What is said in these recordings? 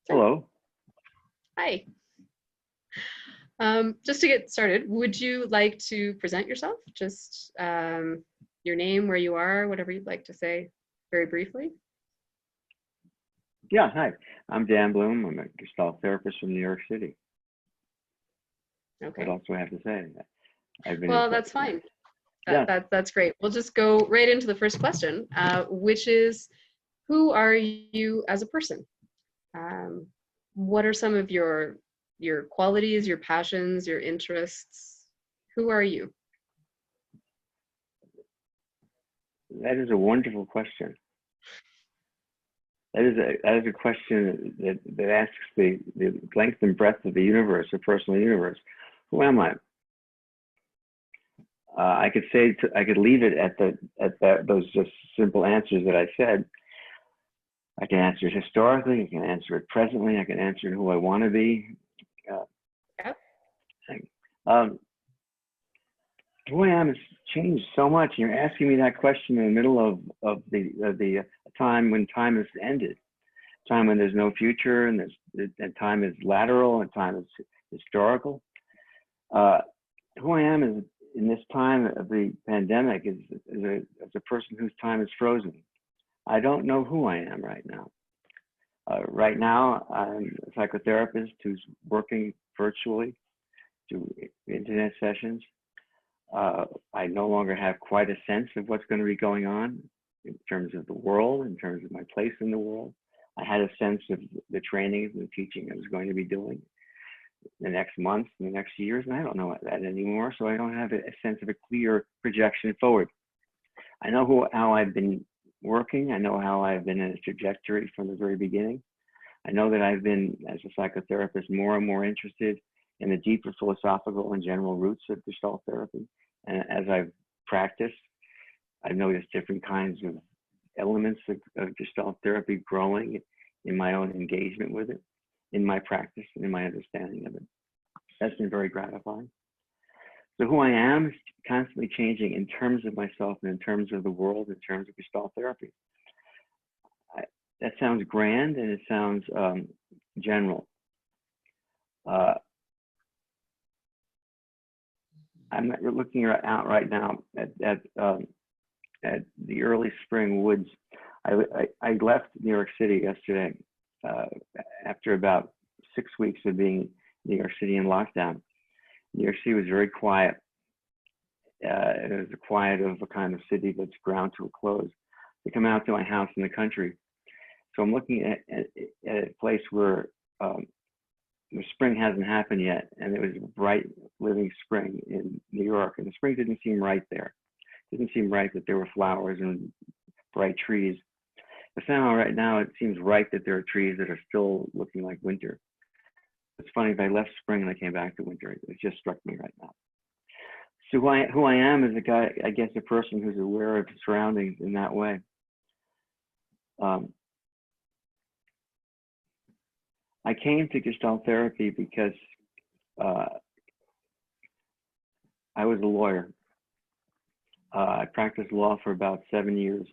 Sure. Hello. Hi. Just to get started, would you like to present yourself? Just your name, where you are, whatever you'd like to say very briefly. Yeah, hi. I'm Dan Bloom. I'm a Gestalt therapist from New York City. Okay. What else do I have to say? I've been Well, that's fine. Yeah. That's great. We'll just go right into the first question, which is, who are you as a person? What are some of your qualities, your passions, your interests? Who are you? That is a wonderful question. That is a question that asks the length and breadth of the universe, the personal universe. Who am I? I could say I could leave it at those just simple answers that I said. I can answer it historically. I can answer it presently. I can answer it who I want to be. Yep. Who I am has changed so much. You're asking me that question in the middle of the time when time has ended, time when there's no future, and time is lateral and time is historical. Who I am is in this time of the pandemic is a person whose time is frozen. I don't know who I am right now. Right now, I'm a psychotherapist who's working virtually through internet sessions. I no longer have quite a sense of what's going to be going on in terms of the world, in terms of my place in the world. I had a sense of the training and the teaching I was going to be doing the next months and the next years, and I don't know that anymore, so I don't have a sense of a clear projection forward. I know how I've been working. I know how I've been in a trajectory from the very beginning. I know that I've been, as a psychotherapist, more and more interested in the deeper philosophical and general roots of Gestalt therapy. And as I've practiced, I've noticed different kinds of elements of Gestalt therapy growing in my own engagement with it, in my practice, and in my understanding of it. That's been very gratifying. So who I am is constantly changing in terms of myself and in terms of the world, in terms of Gestalt therapy. That sounds grand and it sounds general. I'm looking out right now at the early spring woods. I left New York City yesterday after about 6 weeks of being in New York City in lockdown. New York City was very quiet. It was the quiet of a kind of city that's ground to a close. To come out to my house in the country. So I'm looking at a place where the spring hasn't happened yet, and it was a bright, living spring in New York, and the spring didn't seem right there. It didn't seem right that there were flowers and bright trees. But somehow right now it seems right that there are trees that are still looking like winter. It's funny, if I left spring and I came back to winter, it just struck me right now. So who I am is a guy, I guess, a person who's aware of his surroundings in that way. I came to Gestalt therapy because I was a lawyer. I practiced law for about 7 years.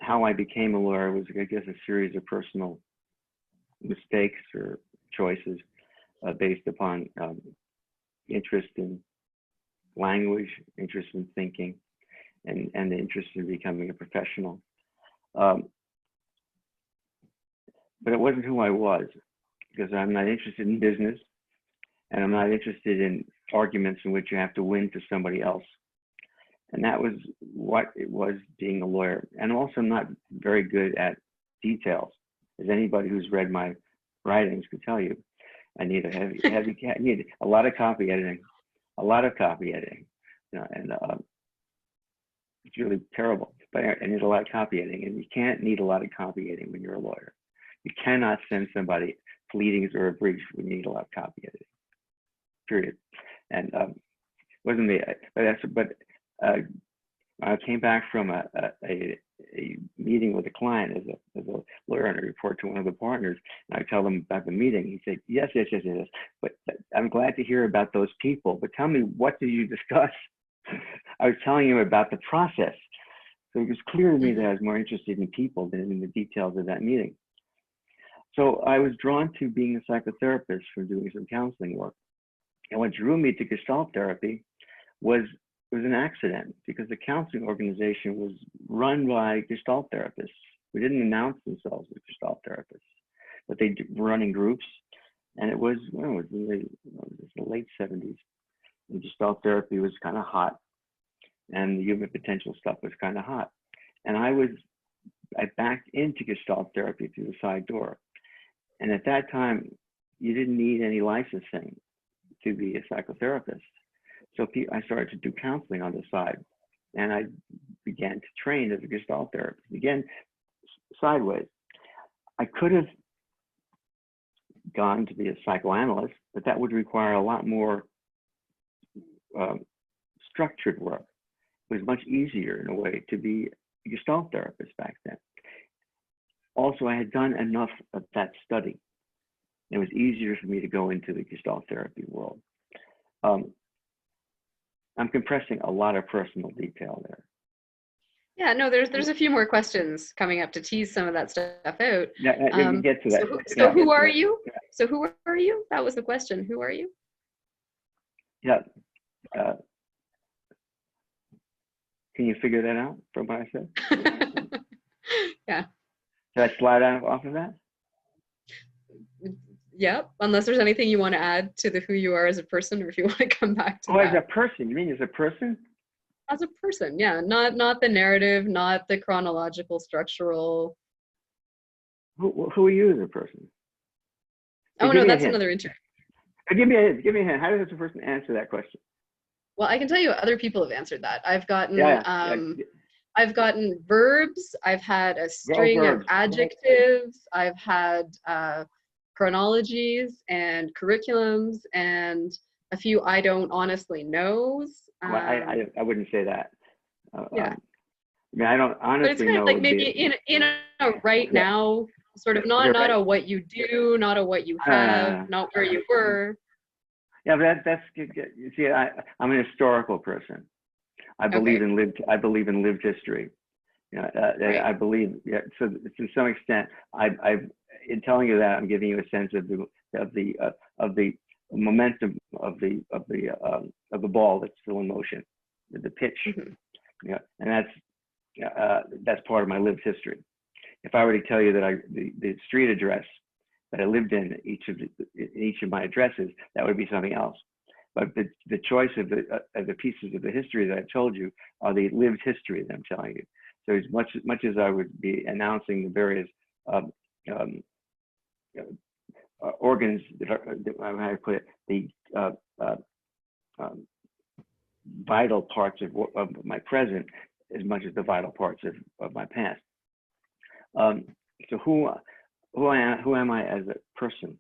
How I became a lawyer was, I guess, a series of personal mistakes or choices based upon interest in language, interest in thinking, and the interest in becoming a professional. But it wasn't who I was, because I'm not interested in business, and I'm not interested in arguments in which you have to win to somebody else. And that was what it was being a lawyer. And I'm also not very good at details, as anybody who's read my writings could tell you. I need I need a lot of copy editing, you know, and it's really terrible. But I need a lot of copy editing, and you can't need a lot of copy editing when you're a lawyer. You cannot send somebody pleadings or a brief when you need a lot of copy editing. Period. And wasn't me. But I came back from a meeting with a client as a lawyer, and I report to one of the partners, and I tell them about the meeting. He said, yes, but I'm glad to hear about those people, but tell me, what did you discuss? I was telling him about the process. So it was clear to me that I was more interested in people than in the details of that meeting. So I was drawn to being a psychotherapist for doing some counseling work. And what drew me to Gestalt therapy was an accident, because the counseling organization was run by Gestalt therapists. We didn't announce themselves as Gestalt therapists, but they were running groups. And it was, well, it was in the late 70s. And Gestalt therapy was kind of hot, and the human potential stuff was kind of hot. And I backed into Gestalt therapy through the side door. And at that time, you didn't need any licensing to be a psychotherapist. So I started to do counseling on the side, and I began to train as a Gestalt therapist, again, sideways. I could have gone to be a psychoanalyst, but that would require a lot more structured work. It was much easier in a way to be a Gestalt therapist back then. Also, I had done enough of that study. It was easier for me to go into the Gestalt therapy world. I'm compressing a lot of personal detail there. Yeah, no, there's a few more questions coming up to tease some of that stuff out. Yeah, you can get to that. So who are you? So who are you? That was the question. Who are you? Yeah. Can you figure that out from what I said? Yeah. Did I slide off of that? Yep. Unless there's anything you want to add to the who you are as a person, or if you want to come back to that. As a person? You mean as a person? As a person, yeah. Not the narrative, not the chronological, structural. Who are you as a person? Oh no, that's another interview. Give me a hint. How does a person answer that question? Well, I can tell you other people have answered that. I've gotten I've gotten verbs. I've had a string of adjectives. I've had chronologies and curriculums and a few I don't honestly knows. Well, I wouldn't say that. Yeah. I mean, I don't honestly know. But it's kind of like maybe in a right now, sort of not a what you do, not a what you have, not where you were. Yeah, but that's good. You see, I'm an historical person. I believe in lived history. You know, right. I believe. Yeah. So to some extent, in telling you that, I'm giving you a sense of the momentum of the ball that's still in motion, the pitch. Mm-hmm. Yeah, and that's part of my lived history. If I were to tell you that the street address that I lived in each of my addresses, that would be something else. But the choice of the pieces of the history that I've told you are the lived history that I'm telling you. So as much as I would be announcing the various organs how I put it, the vital parts of my present, as much as the vital parts of my past. So who am I as a person?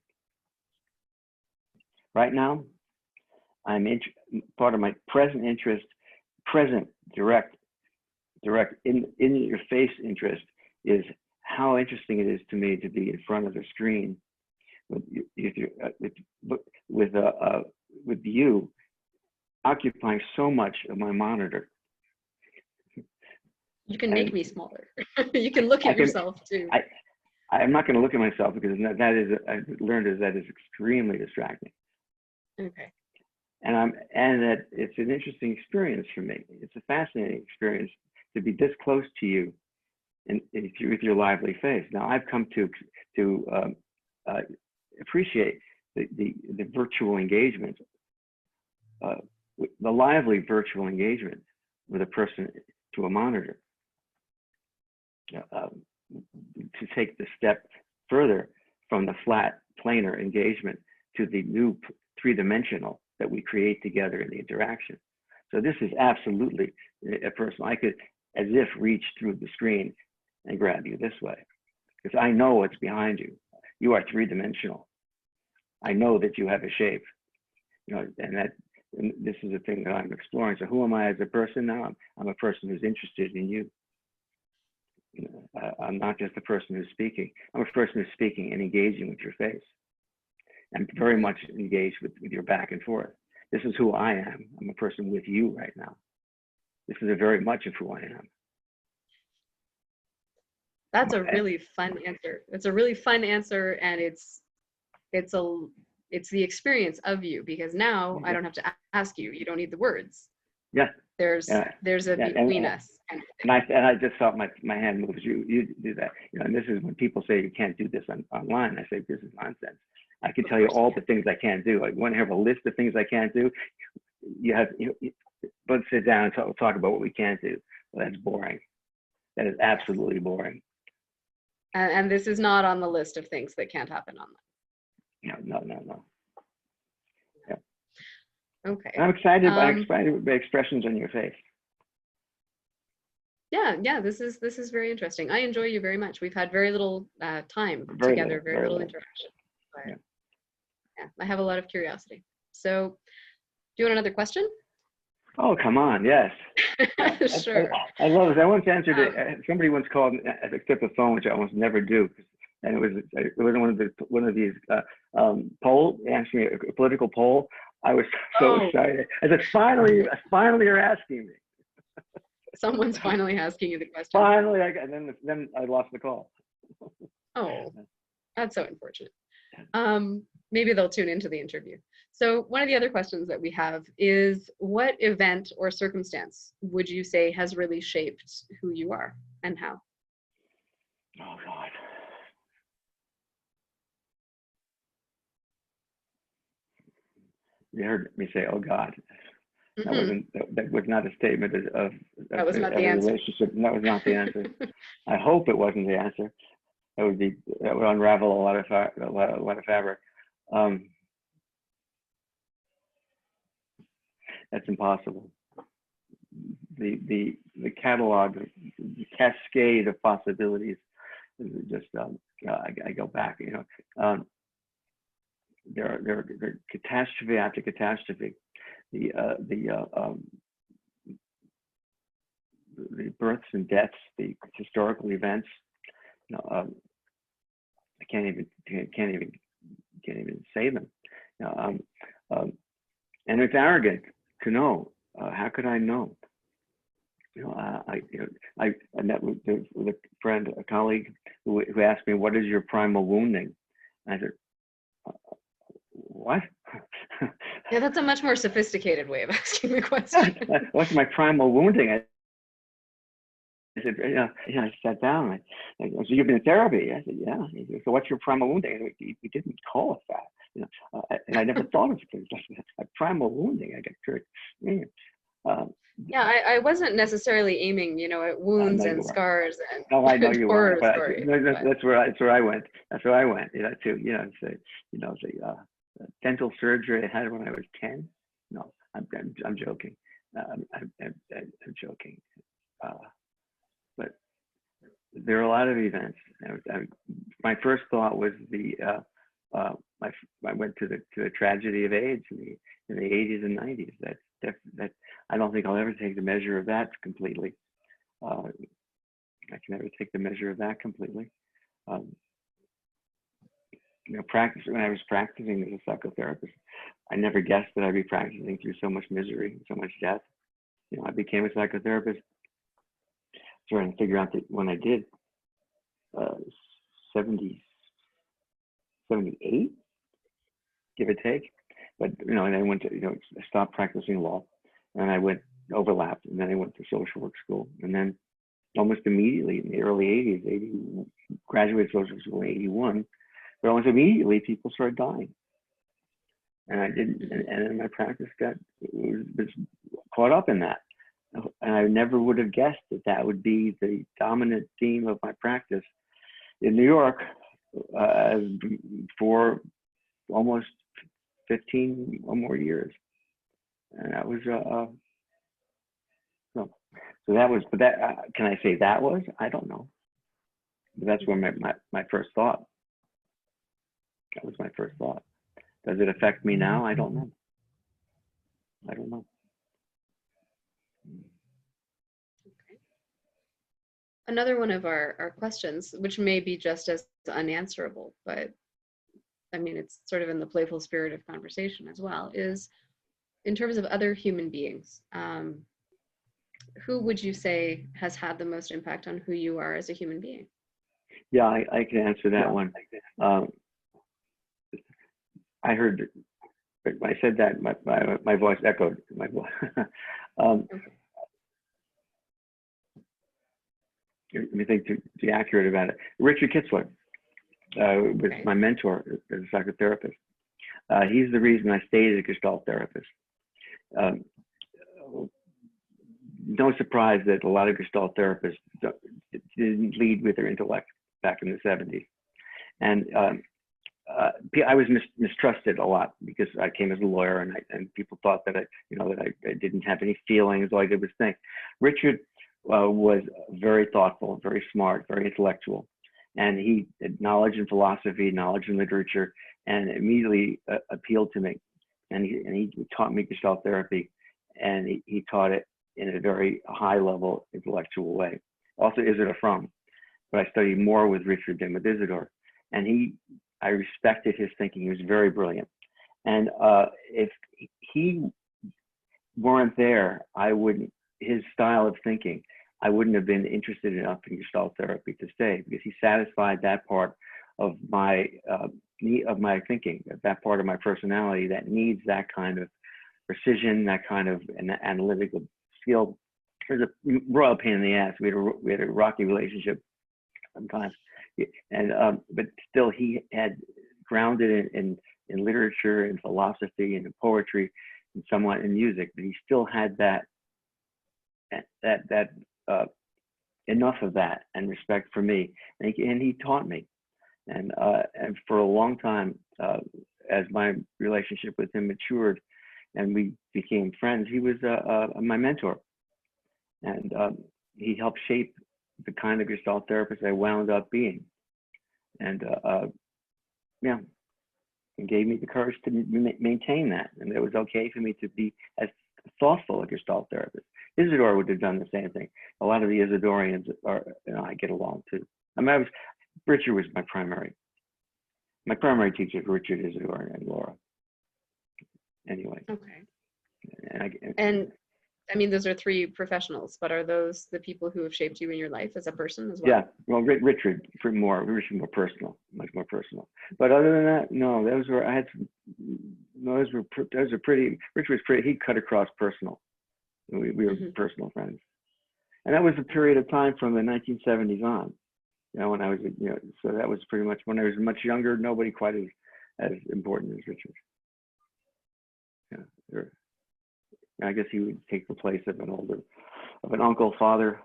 Right now, I'm part of my present interest, direct in your face interest is how interesting it is to me to be in front of the screen with you occupying so much of my monitor. You can make me smaller. You can look at yourself too. I'm not going to look at myself because I've learned that is extremely distracting. Okay. And that it's an interesting experience for me. It's a fascinating experience to be this close to you and with your lively face. Now I've come to appreciate the virtual engagement, the lively virtual engagement with a person to a monitor. To take the step further from the flat planar engagement to the new three-dimensional that we create together in the interaction. So this is absolutely a person. I could, as if, reach through the screen and grab you this way, because I know what's behind you. You are three-dimensional. I know that you have a shape, you know, and this is the thing that I'm exploring. So who am I as a person now? I'm a person who's interested in you. I'm not just a person who's speaking. I'm a person who's speaking and engaging with your face. I'm very much engaged with your back and forth. This is who I am. I'm a person with you right now. This is a very much of who I am. That's a really fun answer. It's a really fun answer, and it's a it's the experience of you, because now I don't have to ask you. You don't need the words. Yeah. There's a Yeah, between us. and I just thought my hand moves. You do that, and this is when people say you can't do this online. I say this is nonsense. I can tell you all the things I can't do. I want to have a list of things I can't do. Let's sit down and talk about what we can't do. Well, that's boring. That is absolutely boring. And this is not on the list of things that can't happen online. No. Yeah. Okay. I'm excited by the expressions on your face. Yeah, this is very interesting. I enjoy you very much. We've had very little time Very together, little, very little interaction. But yeah, I have a lot of curiosity. So, do you want another question? Oh, come on, yes. Sure. I love it. I once answered it. Somebody once called, I picked up the phone, which I almost never do, and it was one of these poll, asked me a political poll. I was so excited. I said, finally you're asking me. Someone's finally asking you the question. Finally, and then I lost the call. Oh, that's so unfortunate. Maybe they'll tune into the interview. So one of the other questions that we have is, what event or circumstance would you say has really shaped who you are, and how? Oh God. You heard me say, "Oh God." That was not a statement of that was not a the answer. relationship. That was not the answer. I hope it wasn't the answer. That would unravel a lot of fabric. That's impossible. The catalog, the cascade of possibilities, just I go back. There are catastrophe after catastrophe. The births and deaths, the historical events. I can't even say them. And it's arrogant to know. How could I know? I met with a friend, a colleague, who asked me, "What is your primal wounding?" And I said, "What?" Yeah, that's a much more sophisticated way of asking the question. What's my primal wounding? I said, I sat down. I said, "So you've been in therapy?" I said, "Yeah." He said, "So what's your primal wounding?" We didn't call it that, and I never thought of it like a primal wounding. I got curious. Yeah, I wasn't necessarily aiming, at wounds and scars and no, I know you horror are. stories. That's where I went. That's where I went. The dental surgery I had when I was 10. No, I'm joking. I'm joking. But there are a lot of events. My first thought was I went to the tragedy of AIDS in the 80s and 90s. That I don't think I'll ever take the measure of that completely. I can never take the measure of that completely. When I was practicing as a psychotherapist, I never guessed that I'd be practicing through so much misery, so much death. I became a psychotherapist trying to figure out that when I did 78, give or take. But and I went to I stopped practicing law, and I overlapped, and then I went to social work school, and then almost immediately in the early 80s, graduated social school in 81, but almost immediately people started dying, and I didn't, and then my practice was caught up in that, and I never would have guessed that would be the dominant theme of my practice in New York for almost 15 or more years. And that was no. So that was, but that can I say that was? I don't know. But that's where my first thought. That was my first thought. Does it affect me now? I don't know. I don't know. Okay. Another one of our questions, which may be just as unanswerable, but I mean, it's sort of in the playful spirit of conversation as well, is in terms of other human beings, who would you say has had the most impact on who you are as a human being? Yeah, I can answer that one. I heard, but when I said that, my voice echoed. My voice. Okay. Let me think to be accurate about it. Richard Kitzler was my mentor as a psychotherapist. He's the reason I stayed as a Gestalt therapist. No surprise that a lot of Gestalt therapists didn't lead with their intellect back in the 70s. And I was mistrusted a lot because I came as a lawyer, and people thought that I didn't have any feelings. All I did was think. Richard was very thoughtful, very smart, very intellectual, and he had knowledge in philosophy, knowledge in literature, and immediately appealed to me. And he taught me Gestalt therapy, and he taught it in a very high level intellectual way. Also Isidore Fromm, but I studied more with Richard than with Isidore. And I respected his thinking. He was very brilliant. And if he weren't there, his style of thinking, I wouldn't have been interested enough in Gestalt therapy to stay, because he satisfied that part of my thinking, that part of my personality that needs that kind of precision, that kind of analytical skill. It was a royal pain in the ass. We had a rocky relationship sometimes, and but still he had grounded in literature and philosophy and in poetry and somewhat in music, but he still had that enough of that and respect for me, and he taught me, and for a long time, as my relationship with him matured and we became friends, he was my mentor, and he helped shape the kind of Gestalt therapist I wound up being, and yeah, and gave me the courage to maintain that, and it was okay for me to be as thoughtful a Gestalt therapist. Isidore would have done the same thing. A lot of the Isidorians I get along too. I mean, Richard was my primary teacher, Richard, Isidore, and Laura. Anyway. Okay. And I mean, those are three professionals, but are those the people who have shaped you in your life as a person as well? Yeah, well, Richard more personal, much more personal. But other than that, no, those were pretty. Richard was pretty. He cut across personal. We were personal friends, and that was a period of time from the 1970s on. When I was, so that was pretty much when I was much younger. Nobody quite as important as Richard. Yeah. I guess he would take the place of an uncle, father.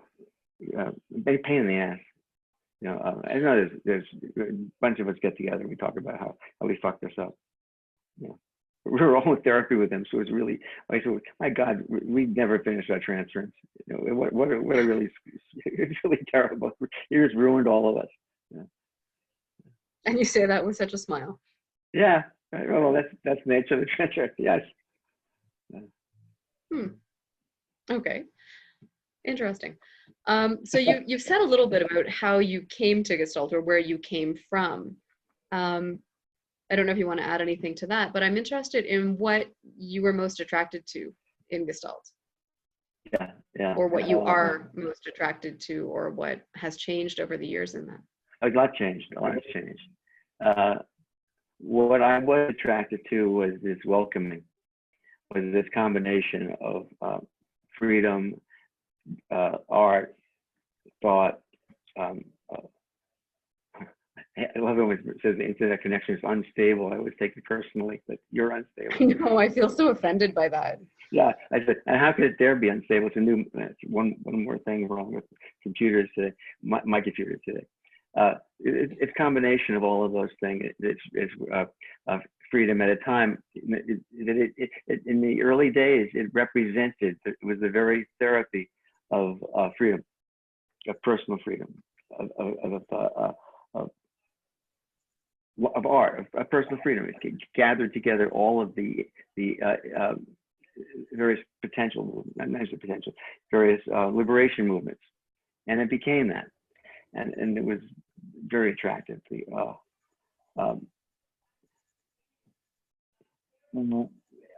Big pain in the ass. I know there's a bunch of us get together and we talk about how we fucked this up. We were all in therapy with him, so it's really, I said, my God, we never finished our transference. What a really, it's really terrible. He just ruined all of us. Yeah. And you say that with such a smile. Yeah. Well, that's the nature of the transfer. Yes. Okay. Interesting. So you've said a little bit about how you came to Gestalt, or where you came from. I don't know if you want to add anything to that, but I'm interested in what you were most attracted to in Gestalt. Yeah. Or what you are most attracted to, or what has changed over the years in that. A lot changed. A lot has changed. What I was attracted to was this welcoming, was this combination of freedom, art, thought. I love it when it says the internet connection is unstable. I always take it personally, but you're unstable. I know, I feel so offended by that. Yeah, I said, and how could it dare be unstable? It's a new, one more thing wrong with computers today, my computer today. It's a combination of all of those things. It's freedom at a time. In the early days, it was the very therapy of freedom, of personal freedom, of art, of personal freedom. It gathered together all of the various various liberation movements, and it became that, and it was very attractive.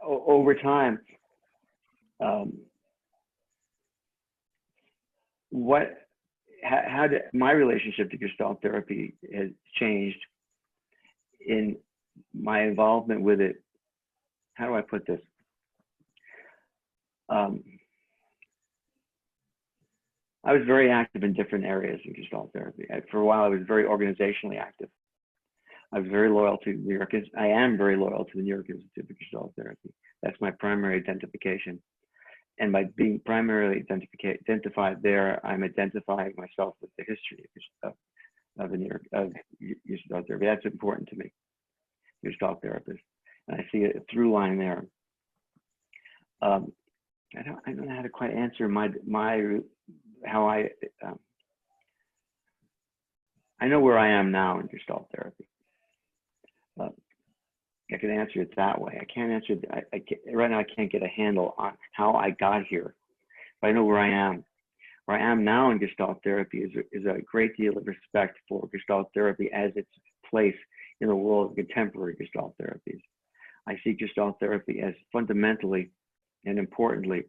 Over time, what how did my relationship to Gestalt therapy has changed in my involvement with it? How do I put this? I was very active in different areas in Gestalt therapy. For a while, I was very organizationally active. I was very loyal to New York. I am very loyal to the New York Institute of Gestalt Therapy. That's my primary identification. And by being primarily identified there, I'm identifying myself with the history of the New York Gestalt therapy. That's important to me, Gestalt therapist, and I see a through line there. I don't know how to quite answer how I know where I am now in Gestalt therapy. I can answer it that way. I can't answer. Right now, I can't get a handle on how I got here, but I know where I am. Where I am now in Gestalt therapy is a great deal of respect for Gestalt therapy as its place in the world of contemporary Gestalt therapies. I see Gestalt therapy as fundamentally and importantly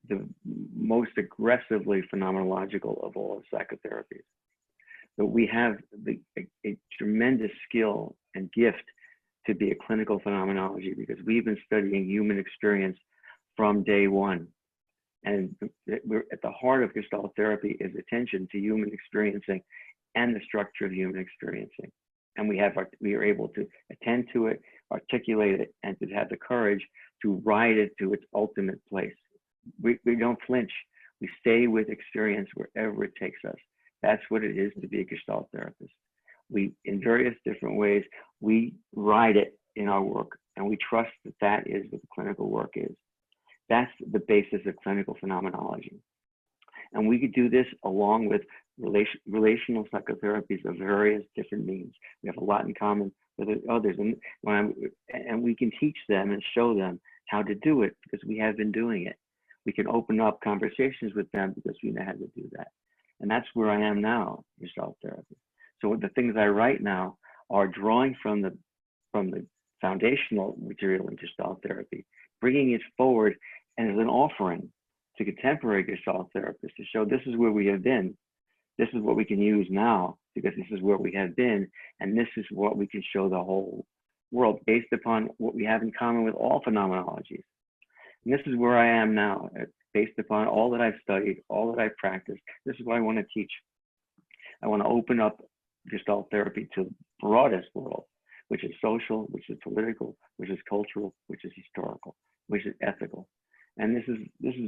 the most aggressively phenomenological of all psychotherapies. But we have a tremendous skill and gift to be a clinical phenomenology because we've been studying human experience from day one. And we're at the heart of Gestalt therapy is attention to human experiencing and the structure of human experiencing. And we are able to attend to it, articulate it, and to have the courage to ride it to its ultimate place. We don't flinch. We stay with experience wherever it takes us. That's what it is to be a Gestalt therapist. We, in various different ways, we ride it in our work, and we trust that that is what the clinical work is. That's the basis of clinical phenomenology. And we could do this along with relational psychotherapies of various different means. We have a lot in common with others, and we can teach them and show them how to do it because we have been doing it. We can open up conversations with them because we know how to do that. And that's where I am now, Gestalt therapy. So the things I write now are drawing from the foundational material in Gestalt therapy, bringing it forward and as an offering to contemporary Gestalt therapists to show this is where we have been. This is what we can use now because this is where we have been. And this is what we can show the whole world based upon what we have in common with all phenomenologies. And this is where I am now, based upon all that I've studied, all that I've practiced. This is what I want to teach. I want to open up Gestalt therapy to the broadest world, which is social, which is political, which is cultural, which is historical, which is ethical. And this is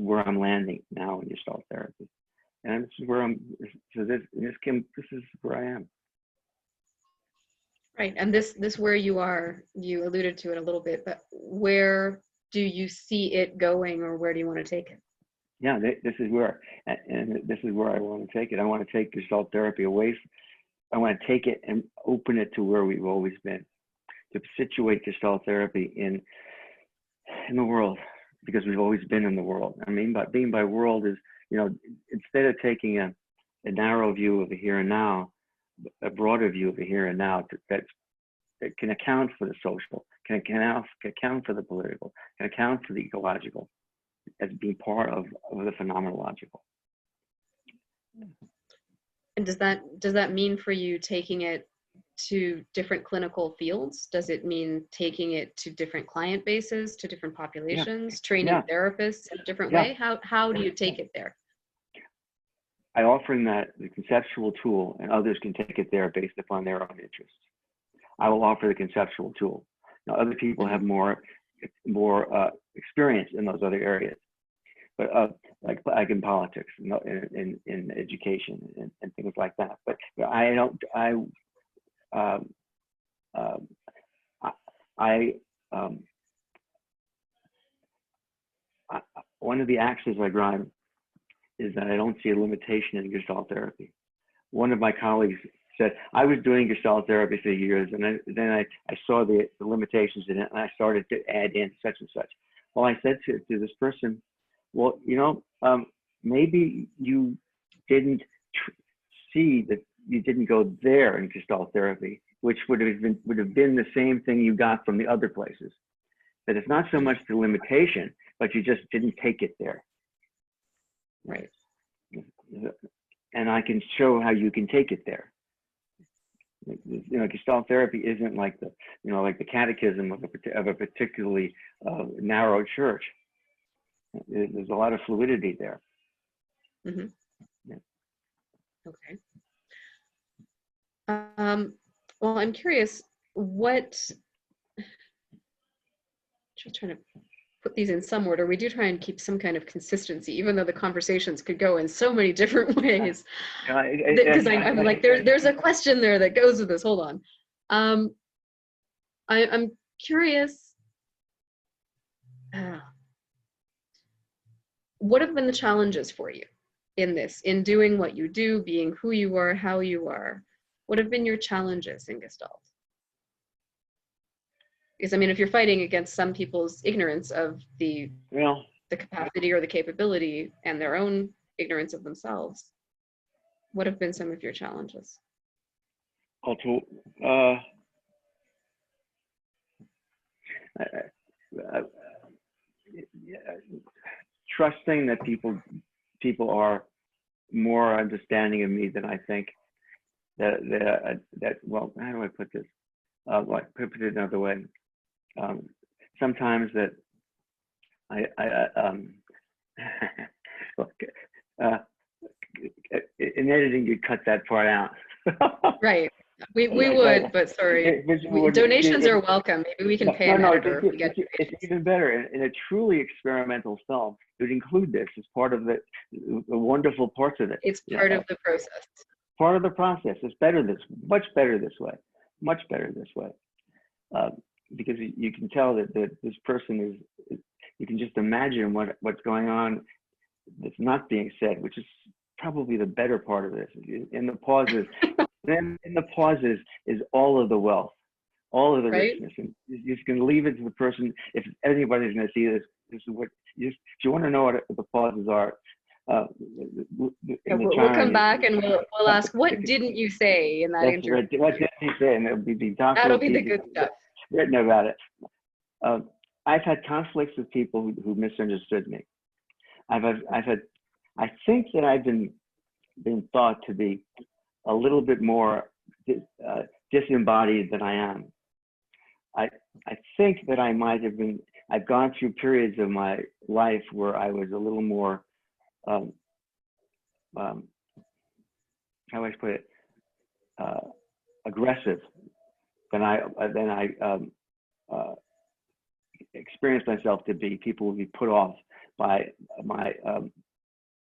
where I'm landing now in Gestalt therapy. And this is where this is where I am. Right, and this where you are, you alluded to it a little bit, but where do you see it going, or where do you want to take it? Yeah, this is where, and this is where I want to take it. I want to take Gestalt therapy away. I want to take it and open it to where we've always been, to situate Gestalt therapy in the world, because we've always been in the world. I mean, being by world is, instead of taking a narrow view of the here and now, a broader view of the here and now that can account for the social, can account for the political, can account for the ecological as being part of the phenomenological. And does that mean for you taking it to different clinical fields? Does it mean taking it to different client bases, to different populations, training therapists in a different way? How do you take it there? I offering that the conceptual tool, and others can take it there based upon their own interests. I will offer the conceptual tool. Now, other people have more experience in those other areas, but like in politics, in education, and things like that. But I don't. One of the axes I drive is that I don't see a limitation in Gestalt therapy. One of my colleagues said, I was doing Gestalt therapy for years, and then I saw the limitations in it, and I started to add in such and such. Well, I said to this person, well, maybe you didn't see that you didn't go there in Gestalt therapy, which would have been the same thing you got from the other places. That it's not so much the limitation, but you just didn't take it there. Right. and I can show how you can take it there. Gestalt therapy isn't like the catechism of a particularly narrow church. There's a lot of fluidity there. Mm-hmm. Yeah. Okay. Well, I'm curious, just trying to put these in some order. We do try and keep some kind of consistency, even though the conversations could go in so many different ways. Because I'm like, there's a question there that goes with this. Hold on. I'm curious, what have been the challenges for you in doing what you do, being who you are, how you are? What have been your challenges in Gestalt? Because I mean, if you're fighting against some people's ignorance of the capacity or the capability and their own ignorance of themselves, what have been some of your challenges? Trusting that people are more understanding of me than I think. Well, how do I put this? Put it another way. Sometimes that in editing you cut that part out. Right. We would, but sorry. Donations are welcome. Maybe we can pay an editor. It's even better. In a truly experimental film, it would include this as part of the wonderful parts of it. It's part of the process. Part of the process. It's much better this way. Much better this way. Because you can tell that this person is, you can just imagine what's going on that's not being said, which is probably the better part of this. In the pauses, then in the pauses is all of the wealth, all of the richness. And you're just going to leave it to the person. If anybody's going to see this, this is what if you want to know what the pauses are. We'll come back and we'll ask, what didn't you say in that interview? Right. What didn't you say? And it'll be the doctor. That'll be the good stuff. Written about it. I've had conflicts with people who misunderstood me. I think that I've been thought to be a little bit more disembodied than I am. I think that I might have been. I've gone through periods of my life where I was a little more. How do I put it? Aggressive than I experienced myself to be. People would be put off by my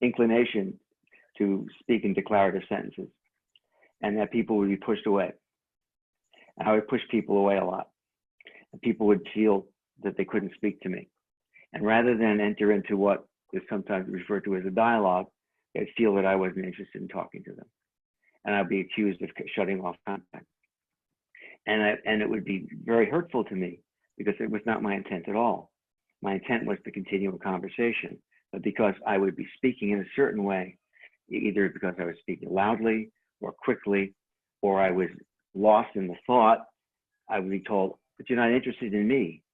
inclination to speak in declarative sentences, and that people would be pushed away. And I would push people away a lot, and people would feel that they couldn't speak to me. And rather than enter into what is sometimes referred to as a dialogue, they'd feel that I wasn't interested in talking to them, and I'd be accused of shutting off contact. And it would be very hurtful to me because it was not my intent at all. My intent was to continue a conversation, but because I would be speaking in a certain way, either because I was speaking loudly or quickly, or I was lost in the thought, I would be told, but you're not interested in me.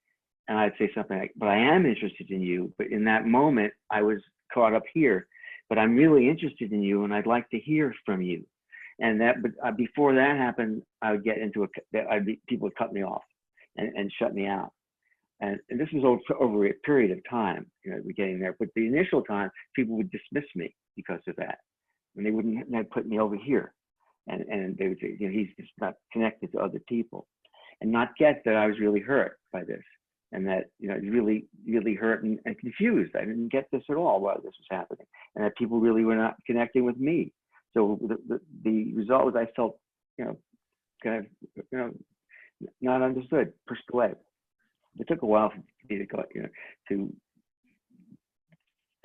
And I'd say something like, but I am interested in you. But in that moment, I was caught up here, but I'm really interested in you and I'd like to hear from you. And but before that happened, I would get into people would cut me off and shut me out. And this was over a period of time, we're getting there. But the initial time, people would dismiss me because of that. And they wouldn't put me over here. And they would say, he's just not connected to other people. And not get that I was really hurt by this. And that, really, really hurt and confused. I didn't get this at all while this was happening. And that people really were not connecting with me. So the result was I felt, kind of, not understood, pushed away. It took a while for me to go, to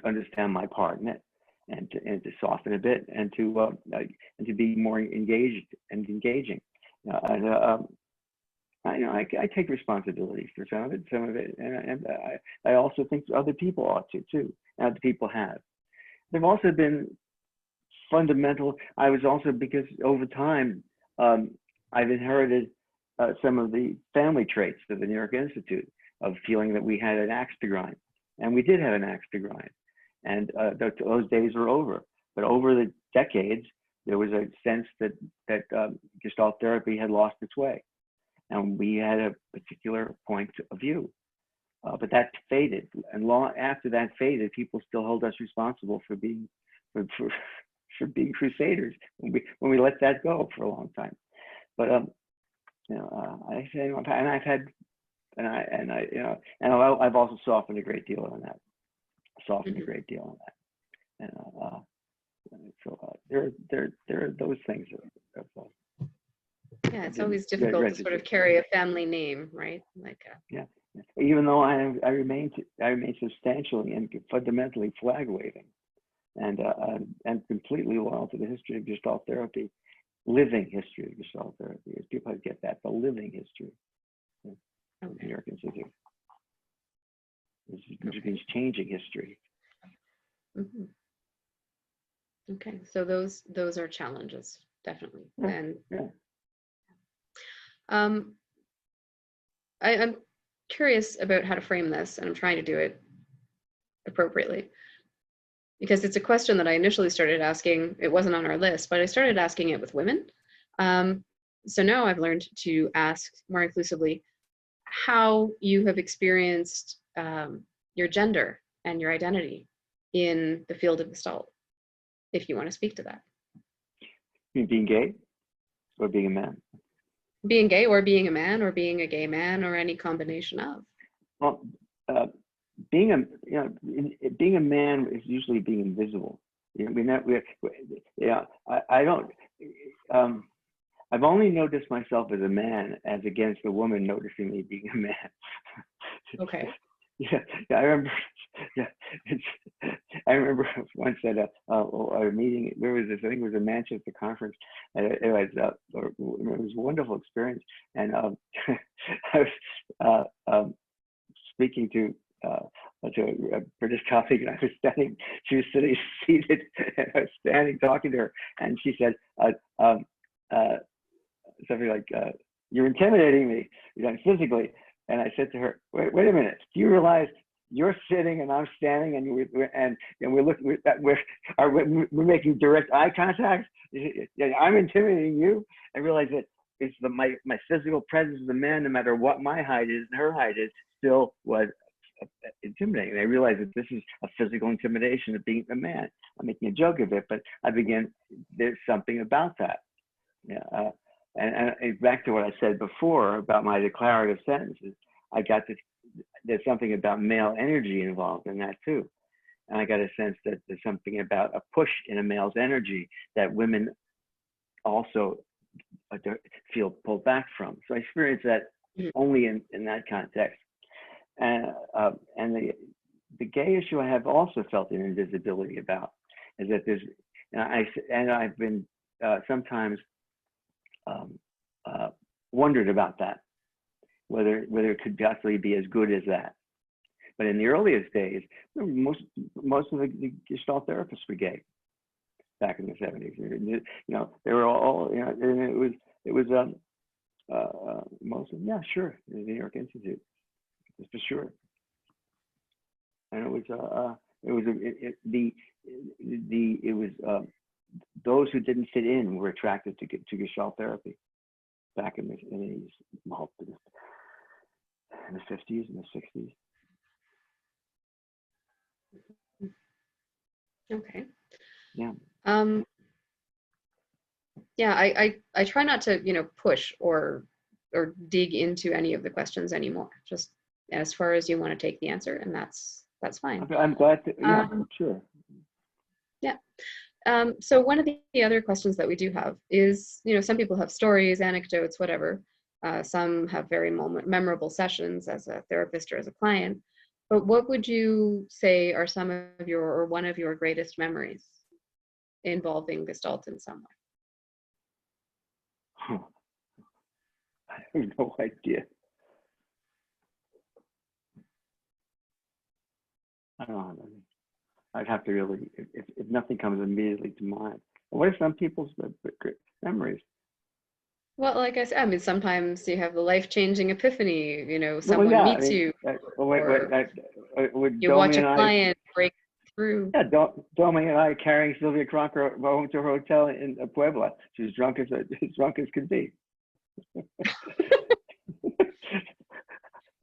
understand my part in it, and to soften a bit, and to be more engaged and engaging. I take responsibility for some of it, and I also think other people ought to too, and other people have. There've also been fundamental. I was also, because over time I've inherited some of the family traits of the New York Institute of feeling that we had an axe to grind, and we did have an axe to grind, and those days are over. But over the decades, there was a sense that Gestalt therapy had lost its way, and we had a particular point of view. But that faded, and long after that faded, people still hold us responsible for being for being crusaders when we let that go for a long time. But I say, and I've had, and I've also softened a great deal on that. Softened a great deal on that, and so there are those things. Yeah, it's always difficult to sort of carry a family name, right? Like yeah. Even though I remain substantially and fundamentally flag waving, and completely loyal to the history of Gestalt therapy, living history of Gestalt therapy. As people get that, the living history of the New York Institute, which means changing history. Mm-hmm. Okay, so those are challenges, definitely. Yeah. And yeah. I'm curious about how to frame this, and I'm trying to do it appropriately, because it's a question that I initially started asking. It wasn't on our list, but I started asking it with women. So now I've learned to ask more inclusively how you have experienced your gender and your identity in the field of Gestalt, if you want to speak to that. You mean being gay or being a man? Being gay or being a man or being a gay man or any combination of. Well, being a man is usually being invisible. I don't. I've only noticed myself as a man as against a woman noticing me being a man. Okay. Yeah, I remember. Yeah, I remember once at a meeting. Where was this? I think it was a Manchester conference. It was a wonderful experience, and I was speaking to a British colleague, and I was standing. She was sitting seated, and I was standing talking to her, and she said something like, "You're intimidating me, physically." And I said to her, "Wait a minute. Do you realize you're sitting and I'm standing, and we're making direct eye contact? I'm intimidating you." I realized that it's my physical presence as a man, no matter what my height is and her height is, still was intimidating. And I realized that this is a physical intimidation of being a man. I'm making a joke of it, but there's something about that. Yeah. And back to what I said before about my declarative sentences, I got this. There's something about male energy involved in that too, and I got a sense that there's something about a push in a male's energy that women also feel pulled back from. So I experienced that only in that context, and the gay issue I have also felt an invisibility about, is that there's, and I've been sometimes wondered about that, whether it could possibly be as good as that. But in the earliest days, most of the Gestalt therapists were gay back in the 70s. They were all, and it was most of them, yeah, sure, the New York Institute, for sure. And it was those who didn't fit in were attracted to Gestalt therapy back in the 50s and the 60s. Okay. Yeah. Yeah, I try not to, push or dig into any of the questions anymore. Just as far as you want to take the answer, and that's fine. I'm glad to, yeah, sure. Yeah. So one of the other questions that we do have is, some people have stories, anecdotes, whatever. Some have very memorable sessions as a therapist or as a client. But what would you say are some of or one of your greatest memories involving Gestalt in some way? Huh. I have no idea. I don't know. I'd have to really, if nothing comes immediately to mind. What are some people's great memories? Well, like I said, sometimes you have the life-changing epiphany, someone meets you, or you watch a client break True. Yeah, Domi and I carrying Sylvia Crocker home to her hotel in Puebla. She was drunk as could be.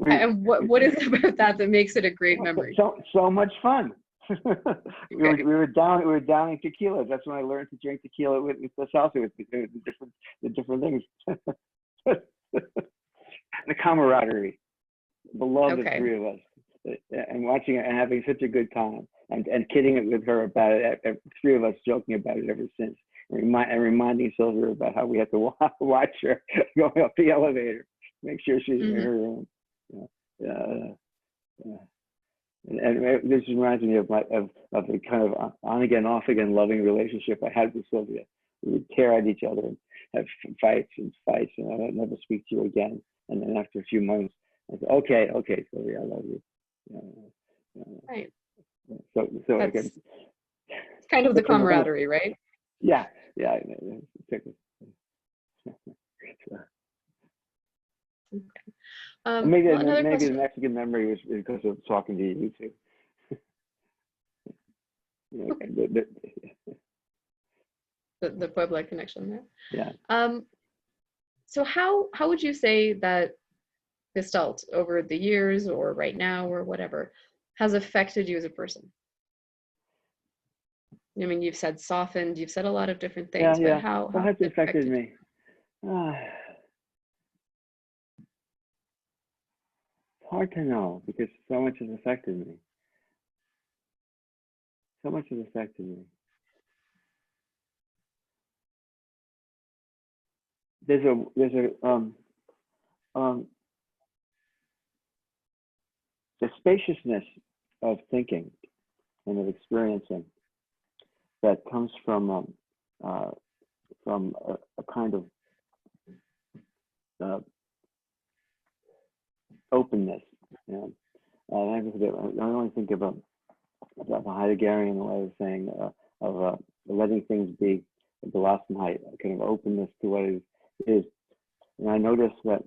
And what is it about that that makes it a great memory? So much fun. we were downing tequila. That's when I learned to drink tequila with the salsa with the different things. The camaraderie, the love of the three of us, and watching it and having such a good time, and kidding it with her about it. Three of us joking about it ever since, and reminding Sylvia about how we had to watch her going up the elevator, make sure she's in her room. And this reminds me of the kind of on again, off again loving relationship I had with Sylvia. We would tear at each other and have fights, and I would never speak to you again. And then after a few months, I said, okay, Sylvia, I love you. Right. So that's again, kind of the camaraderie, right? Yeah. Maybe the Mexican memory was because of talking to you too. The Puebla connection there. Yeah. So how would you say that Gestalt over the years or right now or whatever has affected you as a person? I mean, you've said softened, you've said a lot of different things, but how has it affected me? It's hard to know because so much has affected me. There's the spaciousness of thinking and of experiencing that comes from a kind of openness. I only think about the Heideggerian way of saying of letting things be, the Gelassenheit, kind of openness to what it is. And I notice that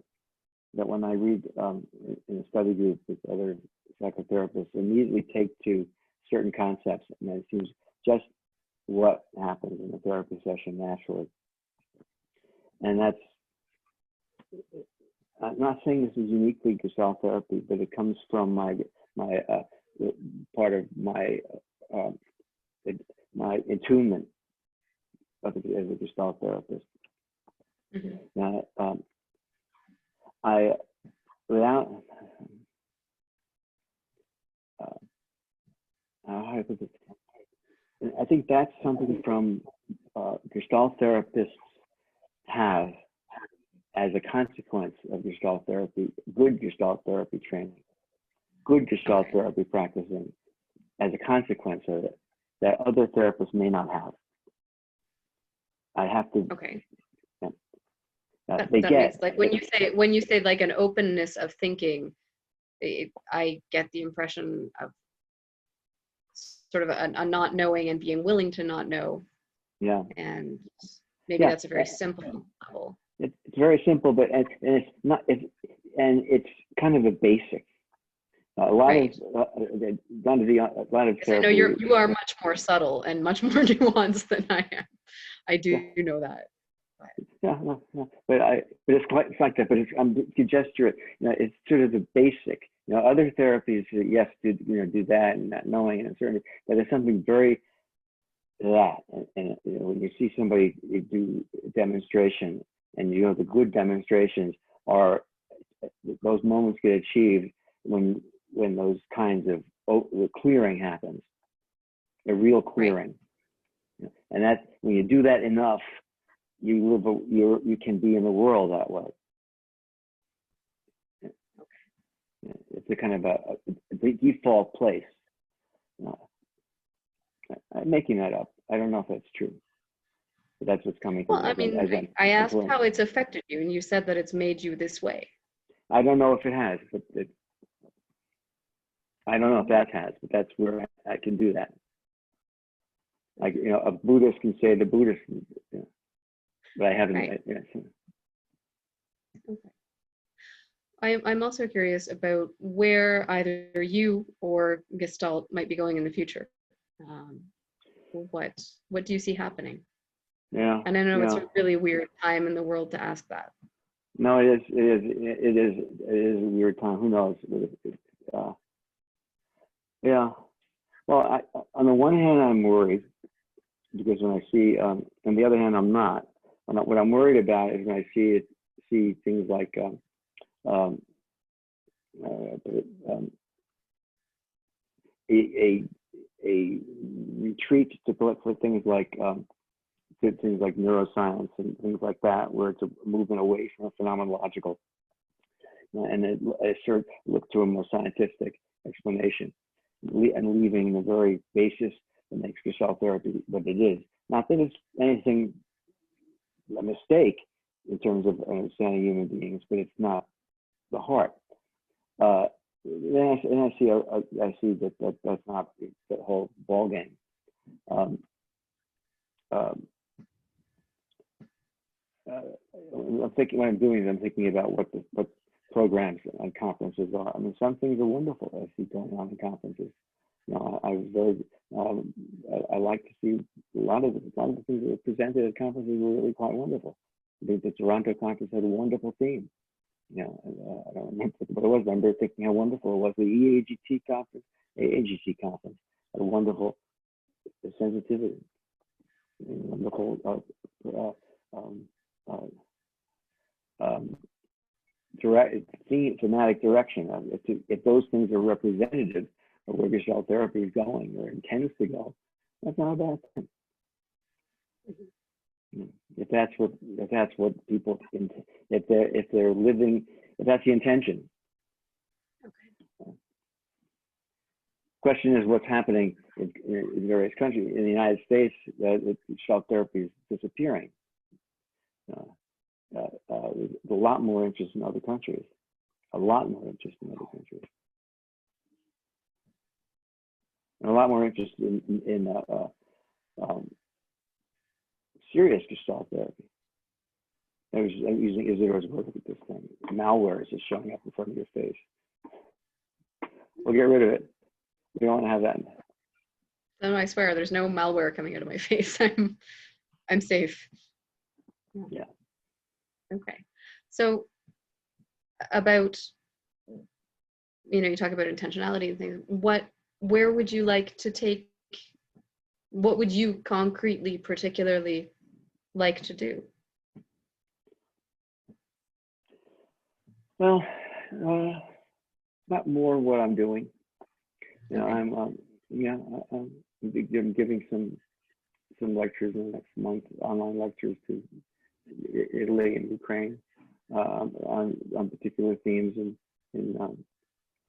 when I read in a study group with other psychotherapists, immediately take to certain concepts, and it seems just what happens in a therapy session naturally. And that's, I'm not saying this is uniquely Gestalt therapy, but it comes from my part of my attunement as a Gestalt therapist. Now, I think that's something from Gestalt therapists have as a consequence of Gestalt therapy, good Gestalt therapy training, good Gestalt therapy practicing, as a consequence of it, that other therapists may not have. I have to. Okay. That makes, like when you say like an openness of thinking, I get the impression of sort of a not knowing and being willing to not know. Yeah. And maybe that's a very simple level. It's very simple, but and it's not. It's kind of a basic. A lot of therapy. I know you are much more subtle and much more nuanced than I am. I do know that. Yeah, but it's like that. But to gesture it, it's sort of the basic. Other therapies, yes, do that and not knowing, and certainly, but there's something very that. And when you see somebody do a demonstration, and the good demonstrations are those moments get achieved when those kinds of the clearing happens, a real clearing, right. And that when you do that enough, you can be in the world that way. It's a kind of a default place. I'm making that up. I don't know if that's true, but that's what's coming. Well, I mean, I asked how it's affected you, and you said that it's made you this way. I don't know if it has, but I don't know if that has, but that's where I can do that. Like, a Buddhist can say the Buddhist, but I haven't. Right. Okay. I'm also curious about where either you or Gestalt might be going in the future. Um, what do you see happening? Yeah. And I know it's Yeah. a really weird time in the world to ask that. No, it is a weird time. Who knows? Yeah. Well, on the one hand, I'm worried because when I see, on the other hand, I'm not. What I'm worried about is when I see things like um, a retreat to for things like neuroscience and things like that, where it's a movement away from a phenomenological and it sort of look to a more scientific explanation and leaving the very basis that makes Gestalt therapy what it is. Not that it's anything a mistake in terms of understanding human beings, but it's not the heart. Then I see that's not the whole ball game. I'm thinking when I'm doing it, I'm thinking about what programs and conferences are. I mean, some things are wonderful I see going on in conferences. You know, I was very, I like to see a lot of the things that were presented at conferences were really quite wonderful. I think the Toronto conference had a wonderful theme. You know, I don't remember what it was. I remember thinking how wonderful it was. The AGT conference, AGC conference, had a wonderful sensitivity, wonderful thematic direction. If those things are representative of where Gestalt therapy is going or intends to go, that's not a bad thing. If that's what people, if they're living, if that's the intention. Okay. Question is what's happening in various countries. In the United States, Gestalt therapy is disappearing. There's a lot more interest in other countries. A lot more interest in other countries. And a lot more interest in serious Gestalt therapy. I'm using Isidore's word at this thing. Malware is just showing up in front of your face. We'll get rid of it. We don't want to have that. No, I swear, there's no malware coming out of my face. I'm safe. Yeah. Okay. So about, you talk about intentionality and things. Where would you like to take? What would you concretely, particularly like to do? Well, not more what I'm doing. You know, Okay. I'm giving some lectures in the next month, online lectures to Italy and Ukraine on particular themes and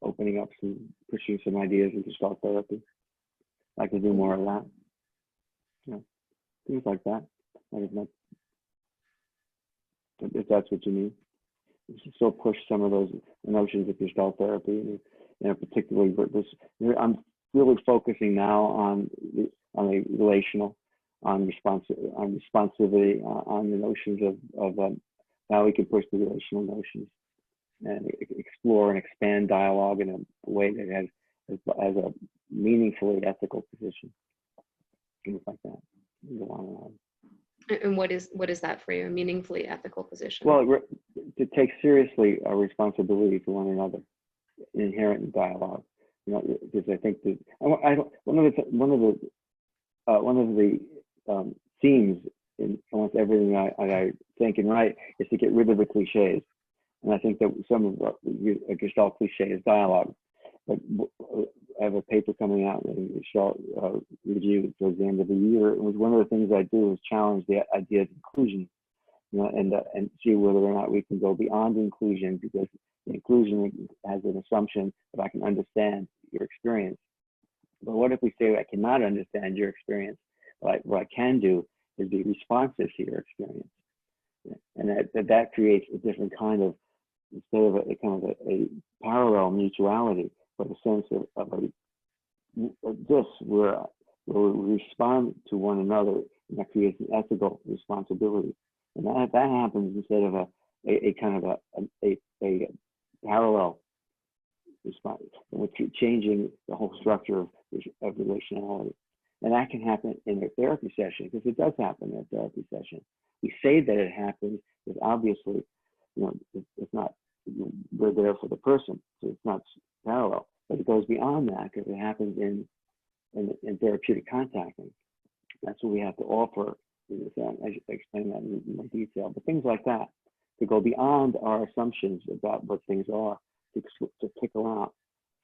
opening up pushing some ideas into Gestalt therapy. I like to do more of that. Yeah, things like that. If that's what you mean. Still push some of those notions of Gestalt therapy, particularly I'm really focusing now on the relational, on responsivity, on the notions of how we can push the relational notions and explore and expand dialogue in a way that has a meaningfully ethical position. Things like that. Go on and on. And what is that for you? A meaningfully ethical position? Well, to take seriously our responsibility for one another, inherent in dialogue. Because I think that one of the themes in almost everything I think and write is to get rid of the cliches. And I think that some of a Gestalt cliche is dialogue. But I have a paper coming out in the Gestalt review towards the end of the year. It was one of the things I do is challenge the idea of inclusion, and see whether or not we can go beyond inclusion, because the inclusion has an assumption that I can understand your experience. But what if we say I cannot understand your experience? What I can do is be responsive to your experience, and that creates a different kind of, instead of a kind of a parallel mutuality, but a sense of this where we respond to one another, and that creates an ethical responsibility. And that happens instead of a kind of a parallel response, which is changing the whole structure of relationality. And that can happen in a therapy session, because it does happen in a therapy session. We say that it happens, because obviously, it's not, we're there for the person, so it's not parallel. But it goes beyond that, because it happens in therapeutic contacting. That's what we have to offer. I should explain that in more detail. But things like that, to go beyond our assumptions about what things are, to tickle out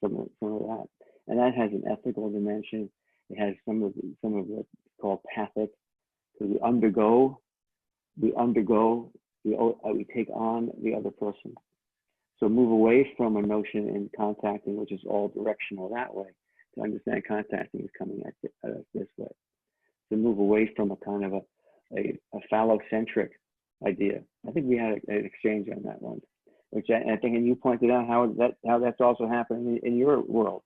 some of that. And that has an ethical dimension. It has some of what's called pathic. So we take on the other person. So move away from a notion in contacting, which is all directional that way, to understand contacting is coming at us this way. To move away from a kind of a phallocentric idea. I think we had an exchange on that one, which I think, and you pointed out how that's also happening in your world.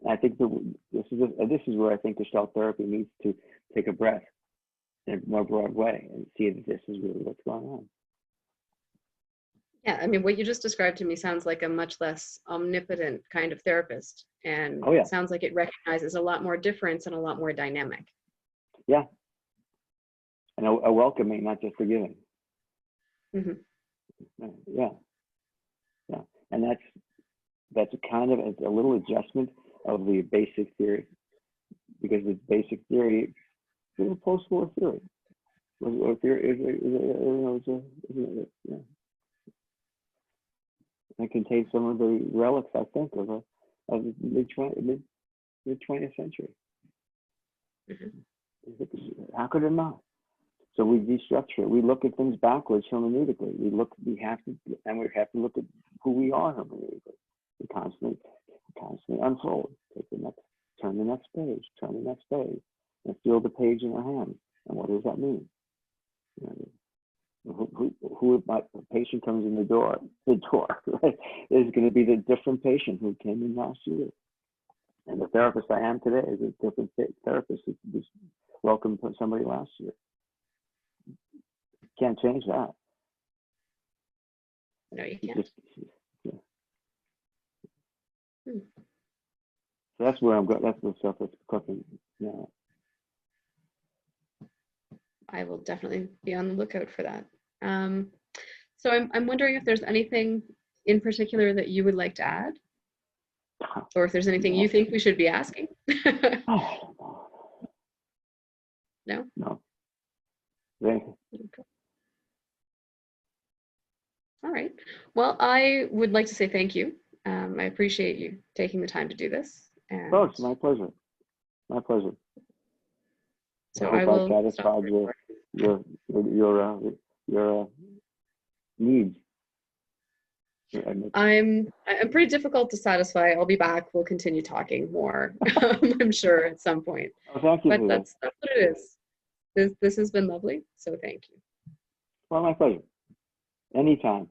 I think this is where I think Gestalt therapy needs to take a breath in a more broad way and see that this is really what's going on. Yeah, I mean, what you just described to me sounds like a much less omnipotent kind of therapist, and it sounds like it recognizes a lot more difference and a lot more dynamic. Yeah, and a welcoming, not just a giving. Mm-hmm. Yeah, and that's a kind of a little adjustment of the basic theory, because the basic theory is a post-war theory. It contains some of the relics, I think, of the mid 20th century. Mm-hmm. How could it not? So we destructure it. We look at things backwards hermeneutically. We have to look at who we are hermeneutically. We constantly unfold. Turn the next page, and feel the page in our hands. And what does that mean? Who my patient comes in the door, right, is going to be the different patient who came in last year. And the therapist I am today is a different therapist who welcomed somebody last year. Can't change that. No, you can't. So that's where I'm going. That's the stuff that's cooking now. I will definitely be on the lookout for that. So I'm wondering if there's anything in particular that you would like to add, or if there's anything you think we should be asking. No? No. Okay. All right. Well, I would like to say thank you. I appreciate you taking the time to do this. And Oh, it's my pleasure. My pleasure. So I hope I satisfied your needs. I'm pretty difficult to satisfy. I'll be back. We'll continue talking more, I'm sure, at some point. Oh, thank you. But that's what it is. This has been lovely. So thank you. Well, my pleasure. Anytime.